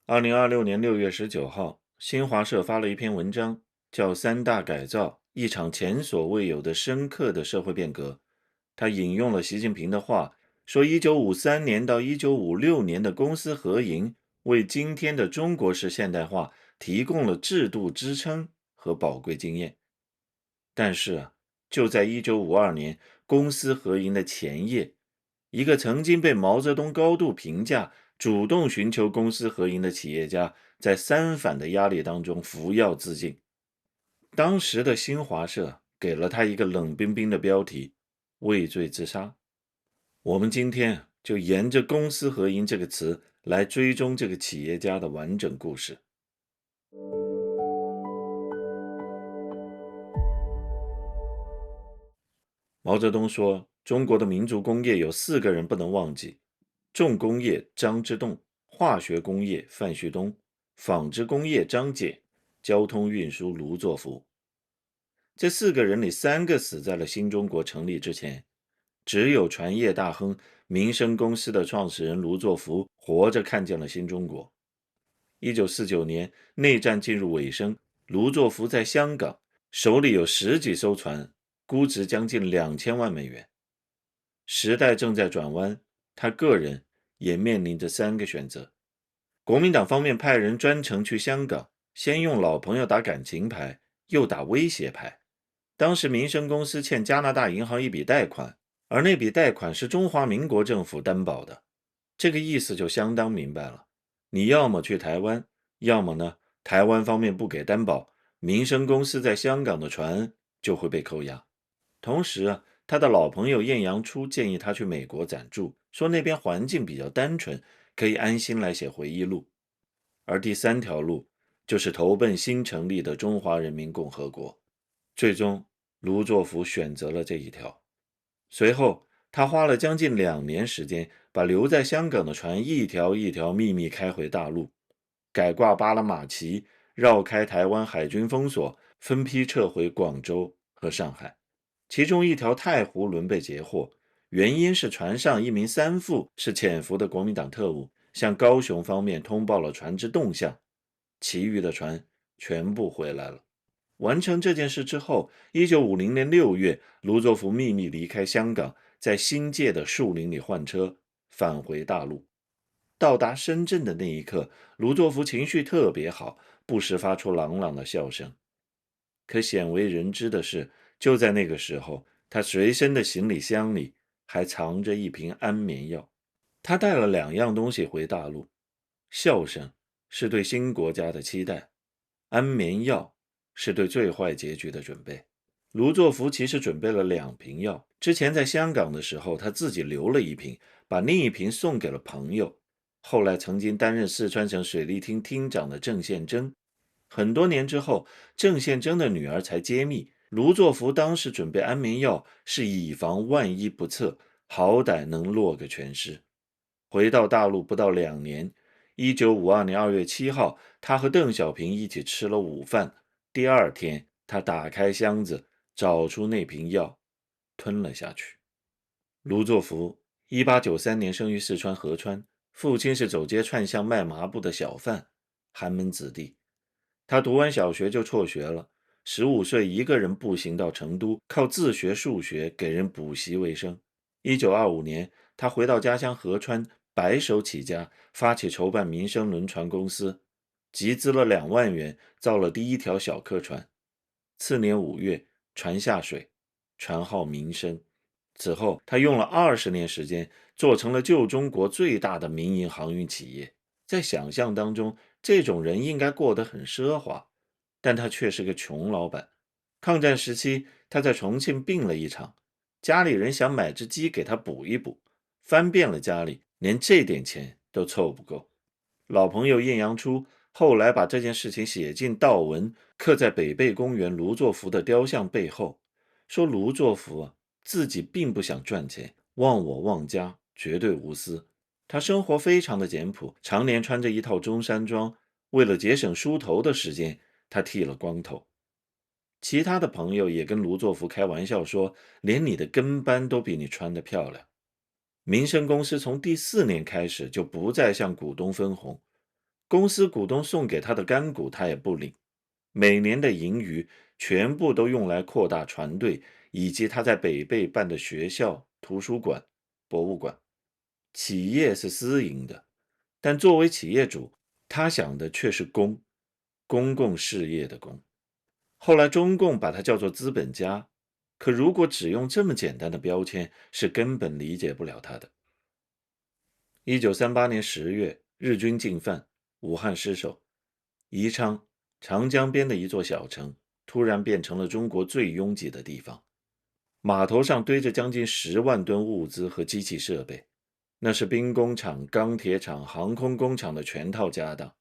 2026年6月19号，新华社发了一篇文章，叫《三大改造：一场前所未有的深刻的社会变革》。他引用了习近平的话，说1953年到1956年的公私合营，为今天的中国式现代化提供了制度支撑和宝贵经验。但是就在1952年公私合营的前夜，一个曾经被毛泽东高度评价、主动寻求公私合营的企业家，在三反的压力当中服药自尽。当时的新华社给了他一个冷冰冰的标题：畏罪自杀。我们今天就沿着公私合营这个词来追踪这个企业家的完整故事。毛泽东说，中国的民族工业有四个人不能忘记：重工业张之洞，化学工业范旭东，纺织工业张謇，交通运输卢作孚。这四个人里，三个死在了新中国成立之前，只有船业大亨民生公司的创始人卢作孚活着看见了新中国。1949年，内战进入尾声，卢作孚在香港手里有十几艘船，估值将近2000万美元。时代正在转弯，他个人也面临着三个选择。国民党方面派人专程去香港，先用老朋友打感情牌，又打威胁牌。当时民生公司欠加拿大银行一笔贷款，而那笔贷款是中华民国政府担保的。这个意思就相当明白了，你要么去台湾，要么呢，台湾方面不给担保，民生公司在香港的船就会被扣押。同时他的老朋友晏阳初建议他去美国暂住，说那边环境比较单纯，可以安心来写回忆录。而第三条路就是投奔新成立的中华人民共和国。最终，卢作孚选择了这一条。随后，他花了将近2年时间，把留在香港的船一条一条秘密开回大陆，改挂巴拿马旗，绕开台湾海军封锁，分批撤回广州和上海。其中一条太湖轮被截获，原因是船上一名三副是潜伏的国民党特务，向高雄方面通报了船只动向，其余的船全部回来了。完成这件事之后，1950年6月，卢作孚秘密离开香港，在新界的树林里换车，返回大陆。到达深圳的那一刻，卢作孚情绪特别好，不时发出朗朗的笑声。可鲜为人知的是，就在那个时候，他随身的行李箱里还藏着一瓶安眠药。他带了2样东西回大陆，笑声是对新国家的期待，安眠药是对最坏结局的准备。卢作孚其实准备了2瓶药，之前在香港的时候，他自己留了1瓶，把另一瓶送给了朋友。后来曾经担任四川省水利厅厅长的郑宪珍，很多年之后，郑宪珍的女儿才揭秘，卢作孚当时准备安眠药是以防万一不测，好歹能落个全尸。回到大陆不到2年，1952年2月7号，他和邓小平一起吃了午饭。第二天，他打开箱子，找出那瓶药，吞了下去。卢作孚1893年生于四川合川，父亲是走街串巷卖麻布的小贩，寒门子弟。他读完小学就辍学了，15岁一个人步行到成都，靠自学数学给人补习为生。1925年，他回到家乡合川，白手起家，发起筹办民生轮船公司，集资了2万元，造了第一条小客船。次年5月，船下水，船号民生。此后，他用了20年时间，做成了旧中国最大的民营航运企业。在想象当中，这种人应该过得很奢华，但他却是个穷老板。抗战时期，他在重庆病了一场，家里人想买只鸡给他补一补，翻遍了家里，连这点钱都凑不够。老朋友晏阳初后来把这件事情写进悼文，刻在北碚公园卢作孚的雕像背后，说卢作孚自己并不想赚钱，忘我忘家，绝对无私。他生活非常的简朴，常年穿着一套中山装，为了节省梳头的时间，他剃了光头。其他的朋友也跟卢作孚开玩笑说，连你的跟班都比你穿得漂亮。民生公司从第4年开始就不再向股东分红，公司股东送给他的干股他也不领，每年的盈余全部都用来扩大船队以及他在北碚办的学校、图书馆、博物馆。企业是私营的，但作为企业主，他想的却是公共事业的公。后来中共把它叫做资本家，可如果只用这么简单的标签，是根本理解不了他的。1938年10月，日军进犯，武汉失守，宜昌，长江边的一座小城，突然变成了中国最拥挤的地方。码头上堆着将近10万吨物资和机器设备，那是兵工厂、钢铁厂、航空工厂的全套家当。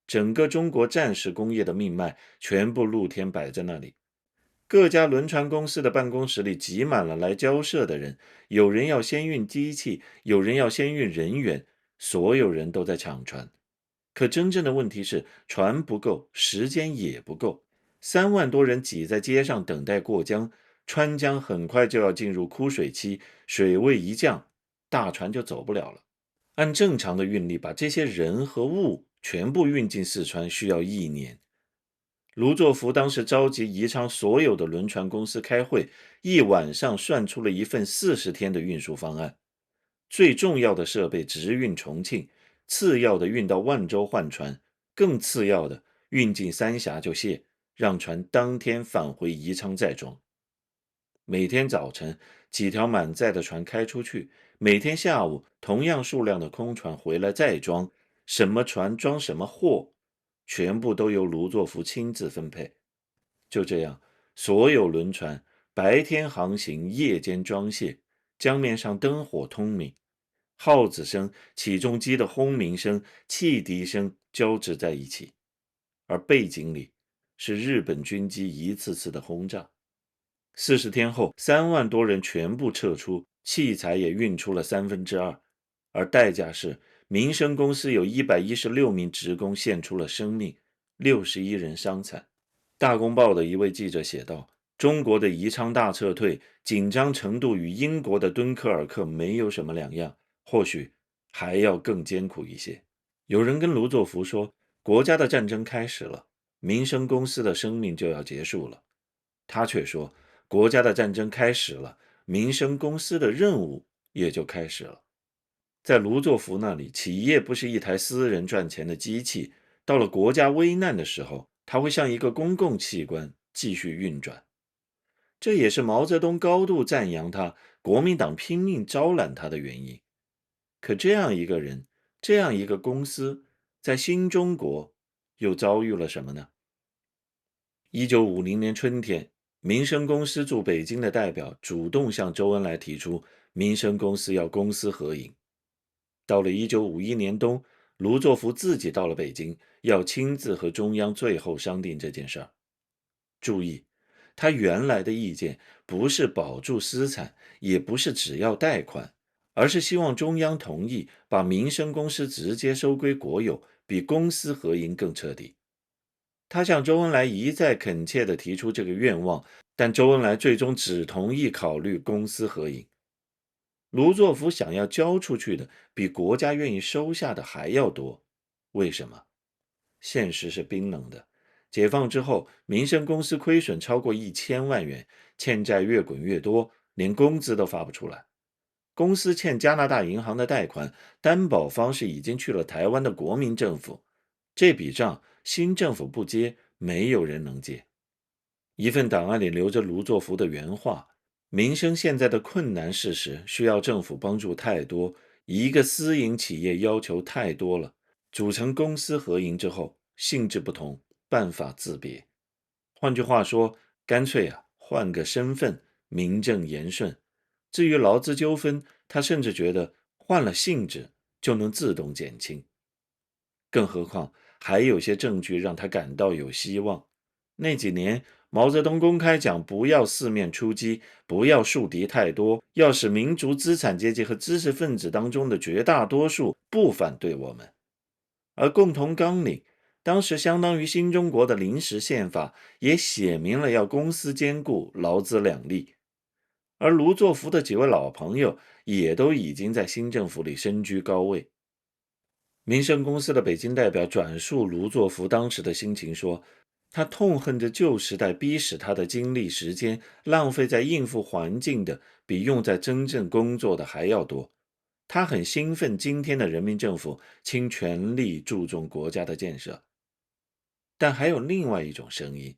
整个中国战时工业的命脉全部露天摆在那里。各家轮船公司的办公室里挤满了来交涉的人，有人要先运机器，有人要先运人员，所有人都在抢船。可真正的问题是，船不够，时间也不够。3万多人挤在街上等待过江，川江很快就要进入枯水期，水位一降，大船就走不了了。按正常的运力，把这些人和物全部运进四川需要1年。卢作孚当时召集宜昌所有的轮船公司开会，一晚上算出了一份40天的运输方案。最重要的设备直运重庆，次要的运到万州换船，更次要的运进三峡就卸，让船当天返回宜昌再装。每天早晨几条满载的船开出去，每天下午同样数量的空船回来再装，什么船装什么货，全部都由卢作孚亲自分配。就这样，所有轮船白天航行，夜间装卸，江面上灯火通明，号子声、起重机的轰鸣声、汽笛声交织在一起，而背景里是日本军机一次次的轰炸。40天后，3万多人全部撤出，器材也运出了2/3，而代价是民生公司有116名职工献出了生命，61人伤残。大公报的一位记者写道：中国的宜昌大撤退紧张程度与英国的敦刻尔克没有什么两样，或许还要更艰苦一些。有人跟卢作孚说，国家的战争开始了，民生公司的生命就要结束了。他却说，国家的战争开始了，民生公司的任务也就开始了。在卢作孚那里，企业不是一台私人赚钱的机器，到了国家危难的时候，它会像一个公共器官继续运转。这也是毛泽东高度赞扬他，国民党拼命招揽他的原因。可这样一个人，这样一个公司，在新中国又遭遇了什么呢？1950年春天，民生公司驻北京的代表主动向周恩来提出，民生公司要公私合营。到了1951年冬，卢作孚自己到了北京，要亲自和中央最后商定这件事儿。注意，他原来的意见不是保住私产，也不是只要贷款，而是希望中央同意把民生公司直接收归国有，比公私合营更彻底。他向周恩来一再恳切地提出这个愿望，但周恩来最终只同意考虑公私合营。卢作孚想要交出去的比国家愿意收下的还要多，为什么？现实是冰冷的。解放之后，民生公司亏损超过1000万元，欠债越滚越多，连工资都发不出来。公司欠加拿大银行的贷款，担保方是已经去了台湾的国民政府，这笔账新政府不接，没有人能接。一份档案里留着卢作孚的原话：民生现在的困难事实需要政府帮助太多，一个私营企业要求太多了，组成公私合营之后，性质不同，办法自别。换句话说，干脆换个身份，名正言顺。至于劳资纠纷，他甚至觉得换了性质就能自动减轻。更何况还有些证据让他感到有希望。那几年，毛泽东公开讲不要四面出击，不要树敌太多，要使民族资产阶级和知识分子当中的绝大多数不反对我们。而共同纲领当时相当于新中国的临时宪法，也写明了要公私兼顾，劳资两利。而卢作孚的几位老朋友也都已经在新政府里身居高位。民生公司的北京代表转述卢作孚当时的心情说，他痛恨着旧时代逼使他的精力时间浪费在应付环境的，比用在真正工作的还要多。他很兴奋今天的人民政府倾全力注重国家的建设。但还有另外一种声音。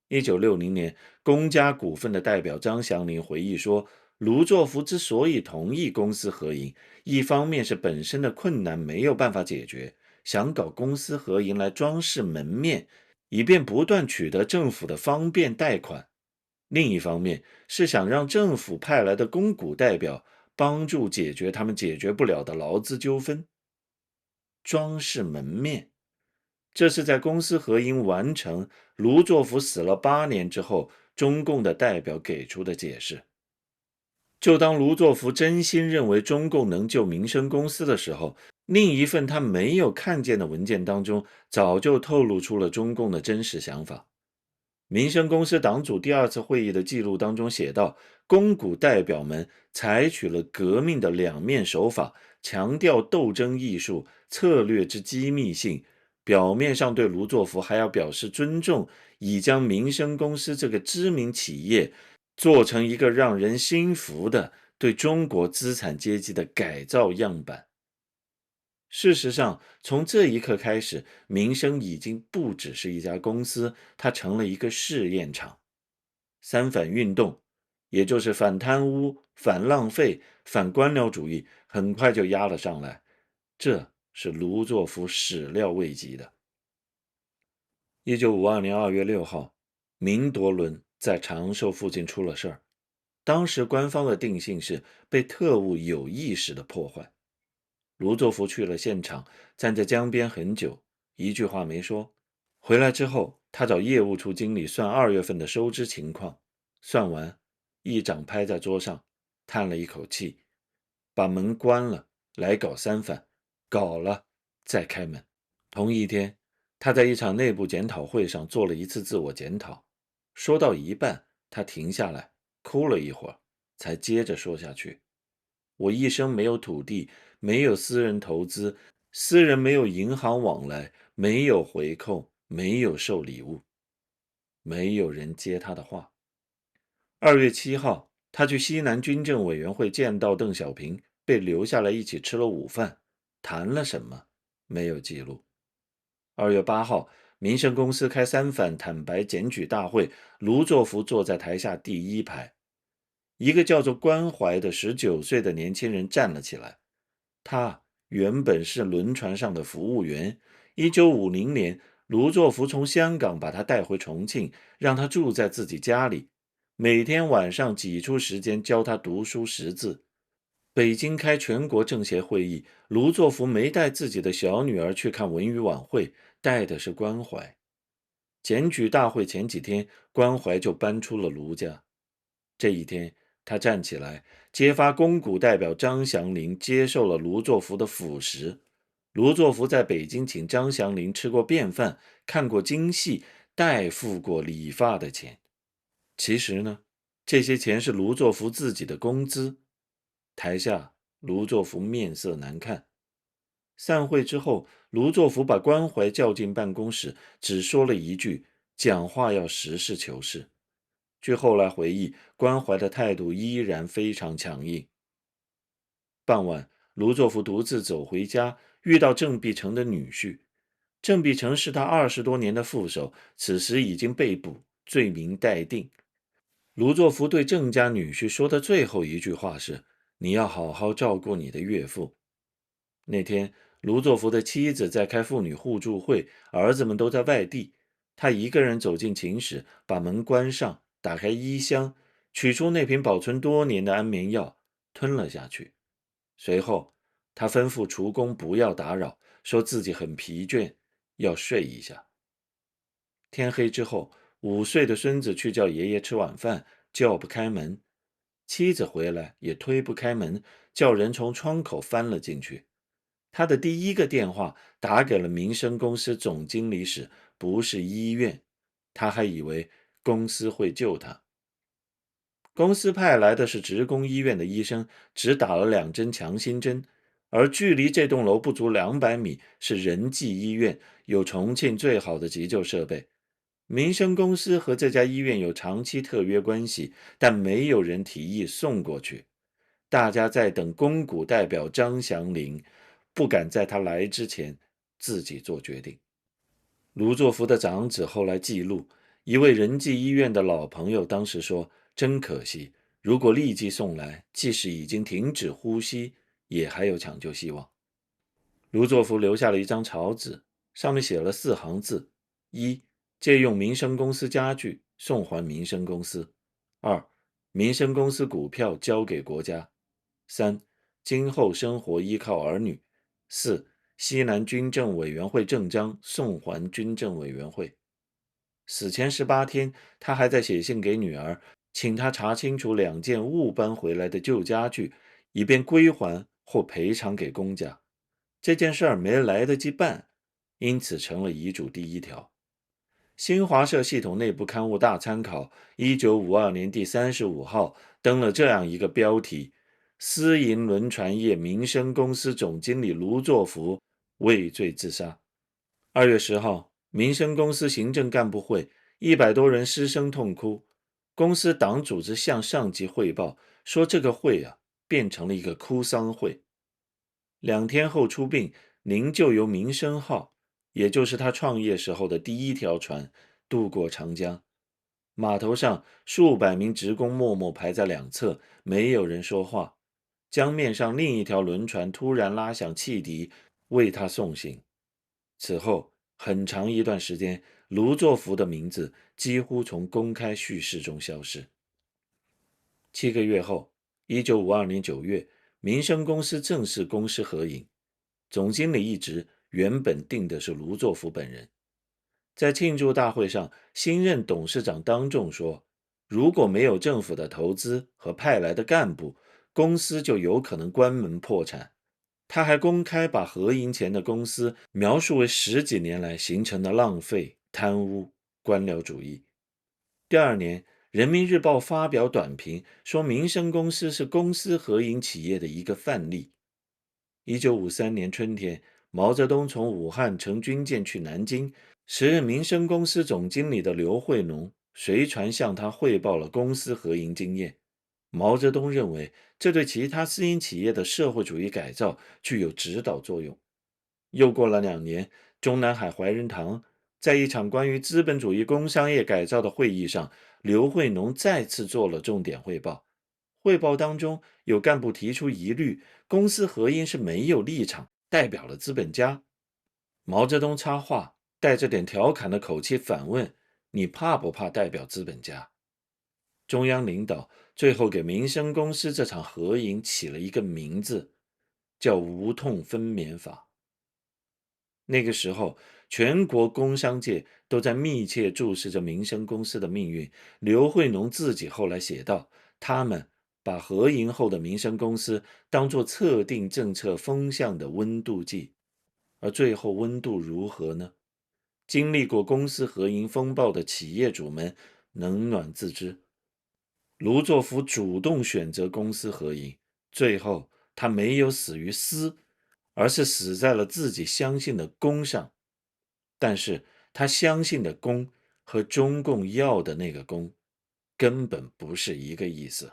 1960年，公家股份的代表张祥林回忆说，卢作孚之所以同意公私合营，一方面是本身的困难没有办法解决，想搞公私合营来装饰门面，以便不断取得政府的方便贷款；另一方面是想让政府派来的公股代表帮助解决他们解决不了的劳资纠纷。装饰门面，这是在公私合营完成，卢作孚死了8年之后，中共的代表给出的解释。就当卢作孚真心认为中共能救民生公司的时候，另一份他没有看见的文件当中，早就透露出了中共的真实想法。民生公司党组第2次会议的记录当中写道，公股代表们采取了革命的两面手法，强调斗争艺术、策略之机密性，表面上对卢作孚还要表示尊重，以将民生公司这个知名企业做成一个让人心服的对中国资产阶级的改造样板。事实上，从这一刻开始，民生已经不只是一家公司，它成了一个试验场。三反运动，也就是反贪污、反浪费、反官僚主义，很快就压了上来。这是卢作孚始料未及的。1952年2月6号，明铎轮在长寿附近出了事儿。当时官方的定性是被特务有意识的破坏。卢作孚去了现场，站在江边很久，一句话没说。回来之后，他找业务处经理算2月份的收支情况，算完，一掌拍在桌上，叹了一口气，把门关了，来搞三反，搞了再开门。同一天，他在一场内部检讨会上做了一次自我检讨，说到一半，他停下来，哭了一会儿，才接着说下去。我一生没有土地，没有私人投资，私人没有银行往来，没有回扣，没有受礼物，没有人接他的话。2月7号，他去西南军政委员会见到邓小平，被留下来一起吃了午饭，谈了什么？没有记录。2月8号，民生公司开三反坦白检举大会，卢作孚坐在台下第1排。一个叫做关怀的19岁的年轻人站了起来。他原本是轮船上的服务员。1950年，卢作孚从香港把他带回重庆，让他住在自己家里，每天晚上挤出时间教他读书识字。北京开全国政协会议，卢作孚没带自己的小女儿去看文娱晚会，带的是关怀。检举大会前几天，关怀就搬出了卢家。这一天，他站起来，揭发公股代表张祥林接受了卢作孚的腐蚀。卢作孚在北京请张祥林吃过便饭，看过京戏，代付过理发的钱。其实呢，这些钱是卢作孚自己的工资。台下，卢作孚面色难看。散会之后，卢作孚把关怀叫进办公室，只说了一句：讲话要实事求是。据后来回忆，关怀的态度依然非常强硬。傍晚，卢作孚独自走回家，遇到郑必成的女婿。郑必成是他20多年的副手，此时已经被捕，罪名待定。卢作孚对郑家女婿说的最后一句话是：你要好好照顾你的岳父。那天，卢作孚的妻子在开妇女互助会，儿子们都在外地。他一个人走进寝室，把门关上，打开衣箱，取出那瓶保存多年的安眠药，吞了下去。随后，他吩咐厨工不要打扰，说自己很疲倦，要睡一下。天黑之后，5岁的孙子去叫爷爷吃晚饭，叫不开门。妻子回来也推不开门，叫人从窗口翻了进去。他的第一个电话打给了民生公司总经理室，不是医院。他还以为公司会救他。公司派来的是职工医院的医生，只打了2针强心针，而距离这栋楼不足200米是仁济医院，有重庆最好的急救设备。民生公司和这家医院有长期特约关系，但没有人提议送过去。大家在等公股代表张祥林，不敢在他来之前自己做决定。卢作孚的长子后来记录，一位仁济医院的老朋友当时说：真可惜，如果立即送来，即使已经停止呼吸，也还有抢救希望。卢作孚留下了一张草纸，上面写了4行字：一、借用民生公司家具送还民生公司；二、民生公司股票交给国家；三、今后生活依靠儿女；四、西南军政委员会正章送还军政委员会。死前18天，他还在写信给女儿，请他查清楚2件误搬回来的旧家具，以便归还或赔偿给公家。这件事儿没来得及办，因此成了遗嘱第1条。新华社系统内部刊物大参考1952年第35号登了这样一个标题：私营轮船业民生公司总经理卢作孚畏罪自杀。2月10号，民生公司行政干部会，100多人失声痛哭。公司党组织向上级汇报说，这个会变成了一个哭丧会。2天后出殡，您就由民生号，也就是他创业时候的第1条船，渡过长江。码头上数百名职工默默排在2侧，没有人说话。江面上另一条轮船突然拉响汽笛，为他送行。此后很长一段时间，卢作孚的名字几乎从公开叙事中消失。7个月后，1952年9月，民生公司正式公私合营，总经理一职原本定的是卢作孚本人。在庆祝大会上，新任董事长当众说，如果没有政府的投资和派来的干部，公司就有可能关门破产。他还公开把合营前的公司描述为10几年来形成的浪费、贪污、官僚主义。第2年，人民日报发表短评，说民生公司是公私合营企业的一个范例。1953年春天，毛泽东从武汉乘军舰去南京，时任民生公司总经理的刘惠农随船向他汇报了公私合营经验。毛泽东认为，这对其他私营企业的社会主义改造具有指导作用。又过了2年，中南海怀仁堂在一场关于资本主义工商业改造的会议上，刘惠农再次做了重点汇报。汇报当中，有干部提出疑虑，公私合营是没有立场，代表了资本家。毛泽东插话，带着点调侃的口气反问：你怕不怕代表资本家？中央领导最后给民生公司这场合营起了一个名字，叫无痛分娩法。那个时候，全国工商界都在密切注视着民生公司的命运。刘惠农自己后来写道，他们把合营后的民生公司当作测定政策风向的温度计。而最后温度如何呢？经历过公私合营风暴的企业主们冷暖自知。卢作孚主动选择公私合营，最后他没有死于私，而是死在了自己相信的公上。但是他相信的公和中共要的那个公根本不是一个意思。